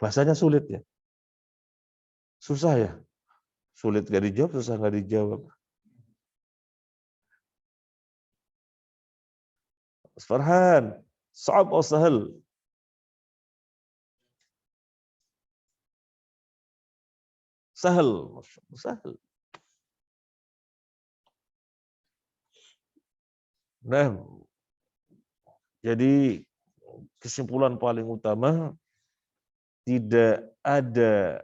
Bahasanya sulit ya? Susah ya? Sulit enggak dijawab, susah enggak dijawab. Farhan, sa'ab atau sahal? Sahal, sahal. Nah, jadi kesimpulan paling utama, tidak ada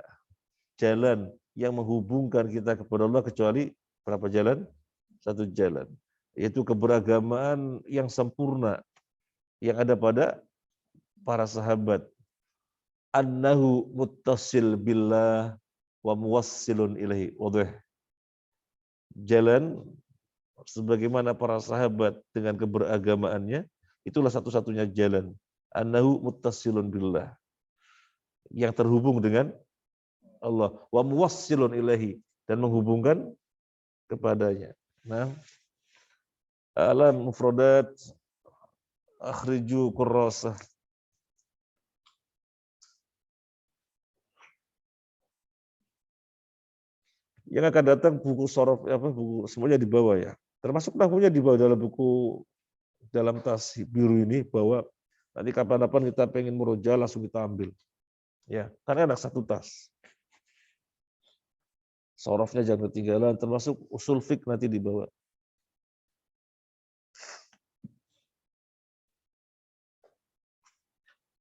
jalan yang menghubungkan kita kepada Allah kecuali berapa jalan? Satu jalan, yaitu keberagaman yang sempurna yang ada pada para sahabat. Annahu muttasil billah wa muwassilun ilaihi. Jalan sebagaimana para sahabat dengan keberagamaannya, itulah satu-satunya jalan. Annahu muttasilun billah, yang terhubung dengan Allah, wa muwassilun ilahi, dan menghubungkan kepadanya. Nah, alam mufradat akhriju kurrasah. Yang akan datang buku sorof buku semuanya di bawah ya. Termasuk nahwunya di bawah dalam buku, dalam tas biru ini, bahwa nanti kapan-kapan kita pengen murojaah langsung kita ambil. Ya, karena ada satu tas. Sorofnya jangan ketinggalan, termasuk usul fiqh nanti di bawah.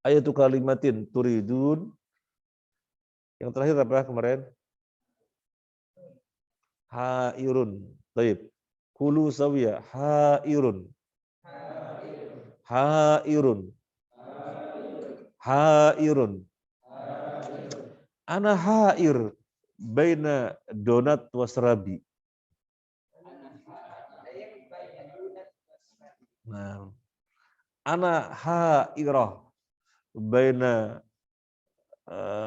Ayatu kalimatin turidun. Yang terakhir apa kemarin? Hairun. Baik. Kulu sawiya. Hairun. Hairun. Hairun. Ana hair baina donat wasrabi. Nah, ana hairah baina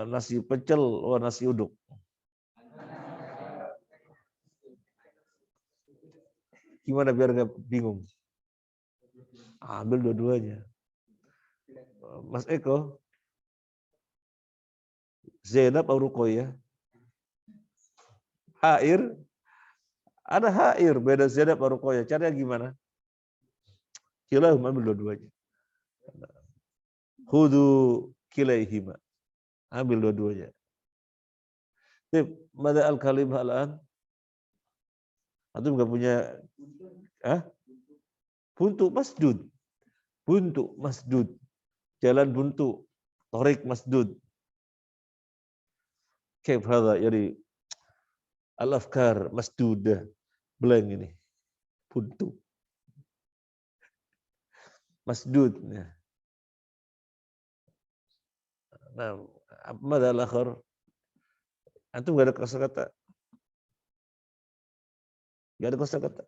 nasi pecel wa nasi uduk. Gimana biar nggak bingung? Ambil dua-duanya. Mas Eko, Zainab atau Ruqayyah? Hair, ada hair beda Zainab atau Ruqayyah. Caranya gimana? Kilahum, ambil dua-duanya. Khudu kilaihima. Ambil dua-duanya. Mada al-kalimah al-an? Antum nggak punya buntu masdud. Buntu masdud. Jalan buntu. Torik masdud. Kaif hadha, jadi al-afkar masdudah. Blank ini. Buntu. Masdud. Nah, mada al-akhar? Antum nggak ada kosakata. Nggak ada kosakata.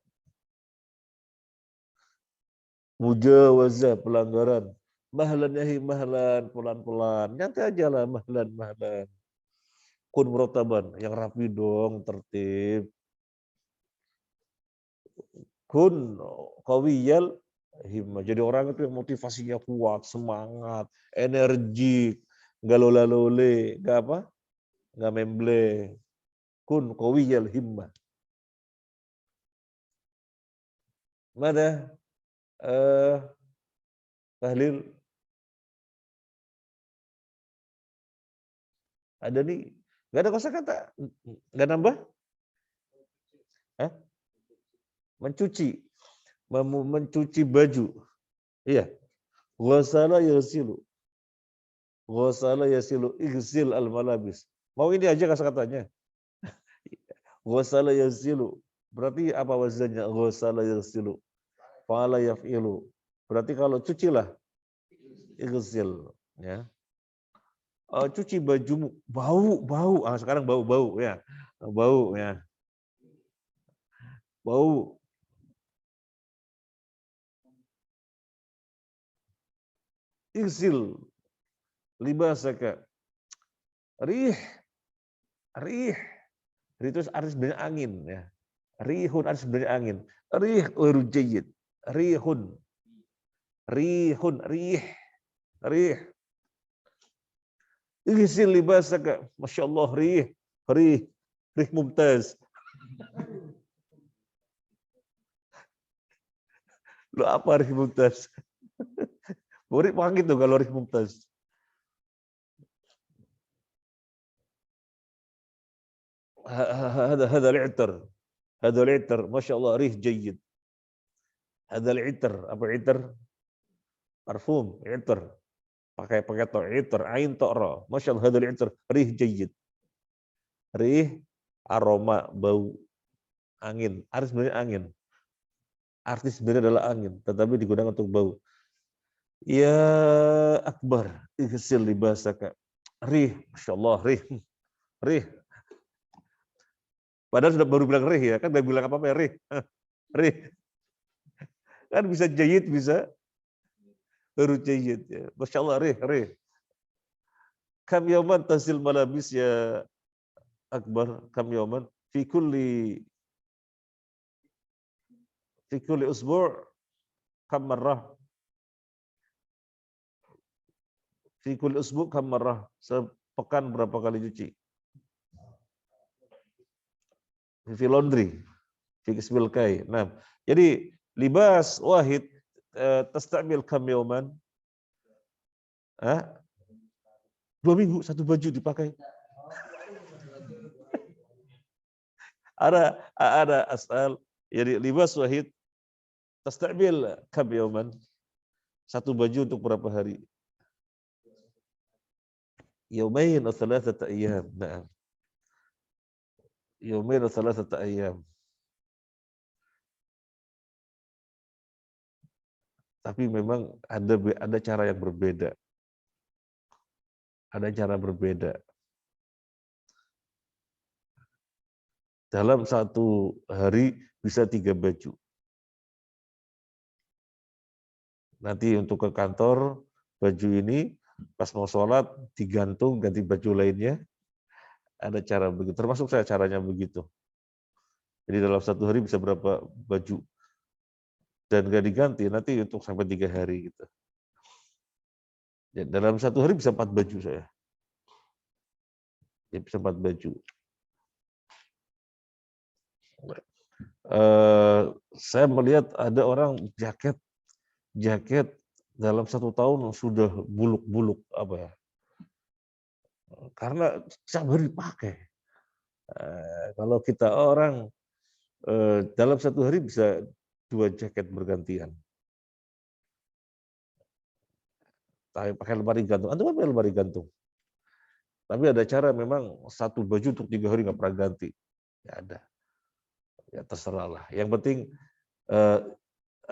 Mujawazah, pelanggaran. Mahlan yahi mahlan, pelan-pelan. Nyantai aja lah, mahlan, mahlan. Kun murotaban, yang rapi dong, tertib. Kun qawiyal himmah. Jadi orang itu yang motivasinya kuat, semangat, energik, nggak lola-lole, nggak apa? Nggak memble. Kun qawiyal himmah. Mana? Tahlil. Ada nih, nggak ada kosakata, nggak nambah? Mencuci, mencuci baju, iya. Ghasala yasilu, ghasala yasilu, igsil al malabis. Mau ini aja kosakatanya. Ghasala yasilu, berarti apa wazannya? Ghasala yasilu, fa'ala yaf'ilu. Berarti kalau cucilah, igsil, ya. Cuci bajumu, bau. Sekarang bau ya. Bau ya. Bau. Igsil libasaka. Rih. Itu arti sebenarnya angin ya. Rihun arti sebenarnya angin. Rih urujayid. Rihun. Rih. Igsil libasaka. Masya Allah, rih mumtaz. Lo apa rih mumtaz? Murid panggil tuh kalau rih mumtaz. هذا العطر ما شاء الله ريح جيد. هذا العطر, apa عطر? Parfum, عطر. Pakai to, عطر, ain to ra. Masya Allah, هذا العطر rih جيد. Rih, aroma, bau, angin. Arti sebenarnya angin. Arti sebenarnya adalah angin, tetapi digunakan untuk bau. Ya akbar, igsil libasaka. Rih, Masya Allah, rih. Padahal sudah baru bilang rih ya, kan udah bilang apa-apa ya rih. Rih. Kan bisa jayid, bisa baru jayid. Ya. Masya Allah, rih. Kam yauman tasil malabis ya Akbar, kam yauman fi kulli usbu' kam marrah, fi kulli usbu' kam marrah, sepekan berapa kali cuci? Fi laundry, fi kisbil kai. Nah, jadi libas wahid tastamil kam yauman? 2 minggu satu baju dipakai. Ada asal, jadi libas wahid tastamil kam yauman? Satu baju untuk berapa hari? Yaumain atau thalathata ayyam. Nah, yaumain atau thalathata ayyam. Tapi memang ada cara yang berbeda. Ada cara berbeda. Dalam satu hari bisa 3 baju. Nanti untuk ke kantor, baju ini pas mau sholat digantung, ganti baju lainnya. Ada cara begitu. Termasuk saya caranya begitu. Jadi dalam satu hari bisa berapa baju. Dan gak diganti, nanti untuk sampai 3 hari gitu. Ya, dalam satu hari bisa 4 baju saya. Ya, bisa 4 baju. Saya melihat ada orang jaket dalam 1 tahun sudah buluk-buluk apa ya? Karena setiap hari dipakai. Kalau kita orang dalam 1 hari bisa 2 jaket bergantian. Pakai lemari gantung. Antum pakai lemari gantung. Tapi ada cara memang 1 baju untuk 3 hari nggak pernah ganti. Ya ada. Ya terserah lah. Yang penting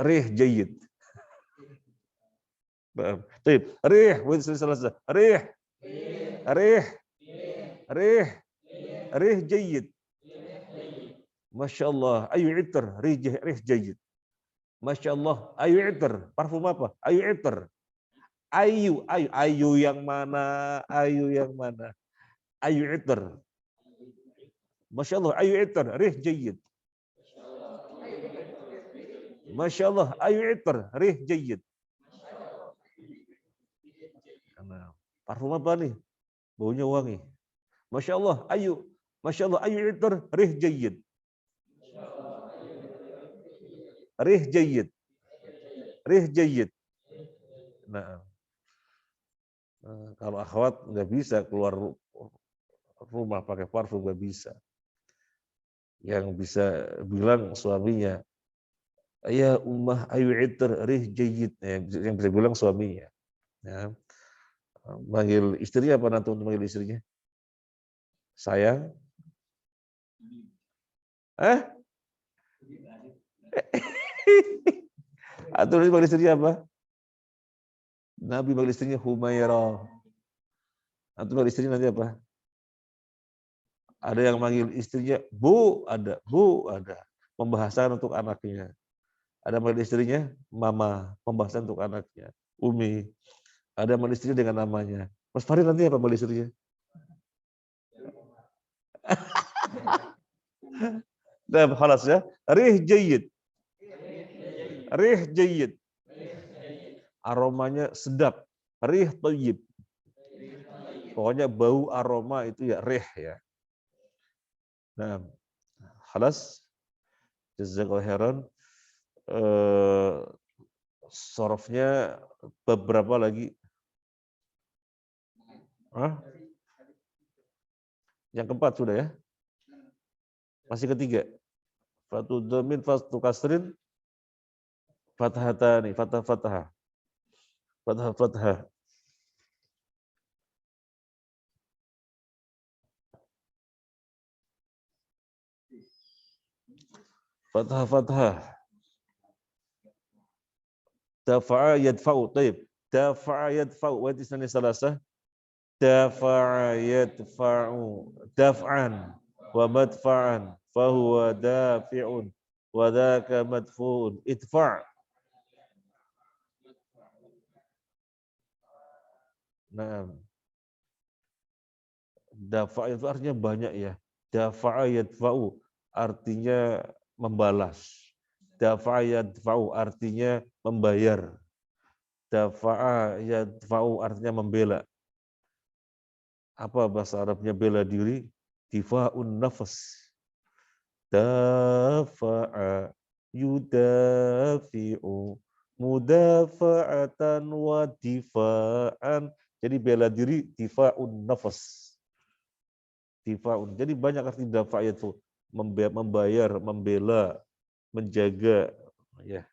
rih jayid. Baik. Rih, rih jayid. Masya Allah, ayu itar, rih jayid. Masya Allah, ayu itar, parfum apa? Ayu itar. Ayu yang mana? Ayu yang mana? Ayu itar. Masya Allah, ayu itar, rih jayid. Masya Allah, ayu itar, rih jayid. Parfum apa nih? Baunya wangi. Masya Allah, ayu. Masya Allah, ayu itar, rih jayid. Rih jayid. Rih jayid. Nah, kalau akhwat nggak bisa keluar rumah pakai parfum, nggak bisa. Yang bisa bilang suaminya, ya ummah ayu itar rih jayid. Yang bisa bilang suaminya. Ya. Manggil istrinya apa nanti untuk manggil istrinya? Sayang. Atau nanti manggil istrinya apa? Nabi manggil istrinya Humairah. Atau manggil istrinya nanti apa? Ada yang manggil istrinya Bu, ada. Pembahasan untuk anaknya. Ada yang manggil istrinya Mama, pembahasan untuk anaknya. Umi. Ada yang manggil istrinya dengan namanya. Mas Farid nanti apa manggil istrinya? Nah, khalas ya. Rih jayid. Rih jayid. Aromanya sedap. Rih thayyib. Pokoknya bau aroma itu ya rih ya. Nah, khalas. Jazakallahu khairan. Sorofnya beberapa lagi. Yang keempat sudah ya. Masih ketiga. Fatu dhamin, fatu kasrin, fathatani, fatah. Fatah. Fatah. Dafa'a yadfa'u. Taib. Dafa'a yadfa'u. Wa tisnani salasah. Dafa'a yadfa'u. Daf'an. Wa madfa'an. Fahuwa dafi'un. wa dzaka madfu'un. Idfa'. Nah, dafa' itu artinya banyak ya. Dafa'a yadfa'u artinya membalas. Dafa'a yadfa'u artinya membayar. Dafa'a yadfa'u artinya membela. Apa bahasa Arabnya bela diri? Difa'un nafas. Dafa'a yudafi'u mudafa'atan wa difa'an. Jadi bela diri difa'un nafas. Difa'un. Jadi banyak arti dafa' itu membayar, membela, menjaga, ya.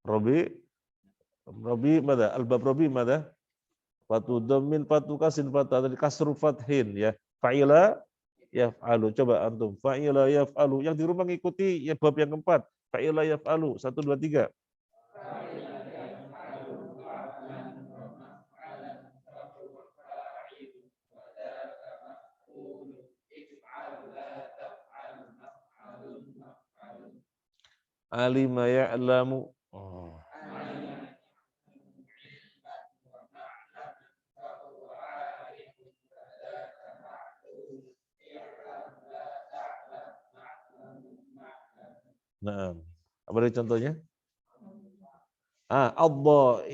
Robi mana? Albab Robi mana? Fatu domin, fatu kasin, fatu tadi kasru fathin, ya. Fa'ila yaf'alu. Coba antum. Fa'ila yaf'alu. Yang di rumah ngikuti ya bab yang keempat. Fa'ila yaf'alu. 1, 2, 3. Alima ya'lamu. Oh. Nah, apa dari contohnya? Adha.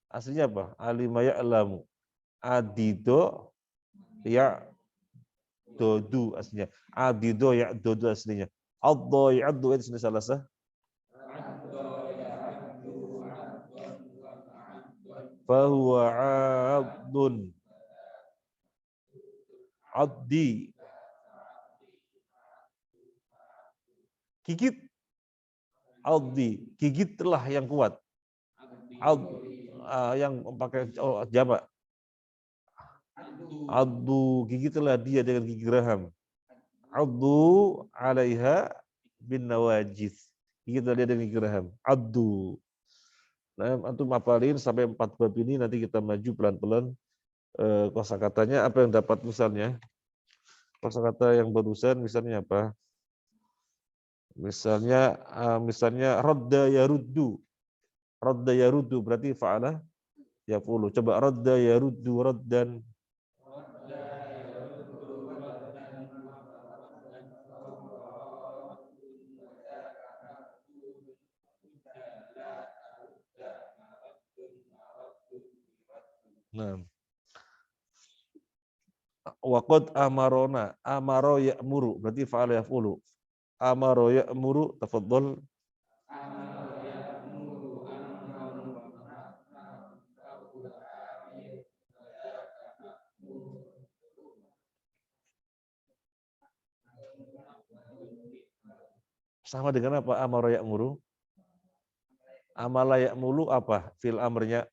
Aslinya apa? Alima ya'lamu. Adido ya dodu aslinya. Adido ya dodu aslinya. Adha ya'addu itu sini salah sah. Fahuwa 'abdun. Abdi. Gigit. Abdi. Gigitlah yang kuat. Yang pakai jamak. Abdu. Gigitlah dia dengan gigi geraham. Abdu 'alaiha bin nawajid. Gigitlah dia dengan gigi geraham. Abdu. Nah, antum hafalin sampai 4 bab ini, nanti kita maju pelan-pelan. Kosakatanya apa yang dapat misalnya? Kosakata yang barusan misalnya apa? Misalnya radda yaruddu. Radda yaruddu berarti fa'ala yaf'ulu. Coba radda yaruddu raddan. Nah, waqad amarona. Amaro ya'muru berarti fa'ala yaf'ulu. Amaro ya'muru, tafadhol. Sama dengan apa? Amaro ya'muru. Amala ya'mulu apa? Fil amrnya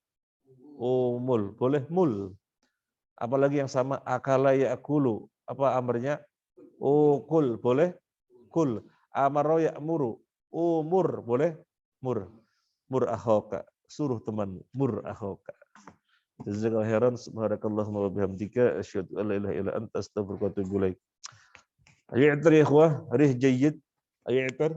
umul. Boleh mul. Apalagi yang sama akala ya'kulu. Apa amrnya? Ukul. Boleh? Kul. Amaro ya'muru. Umur. Boleh? Mur. Mur akhoka. Suruh teman. Mur akhoka. Jazakallahu khairan. Subhanakallahumma wa bihamdika asyhadu an la ilaha illa anta astaghfiruka wa atubu ilaik. Ayo ya ikhwah, rih jayyid. Ayo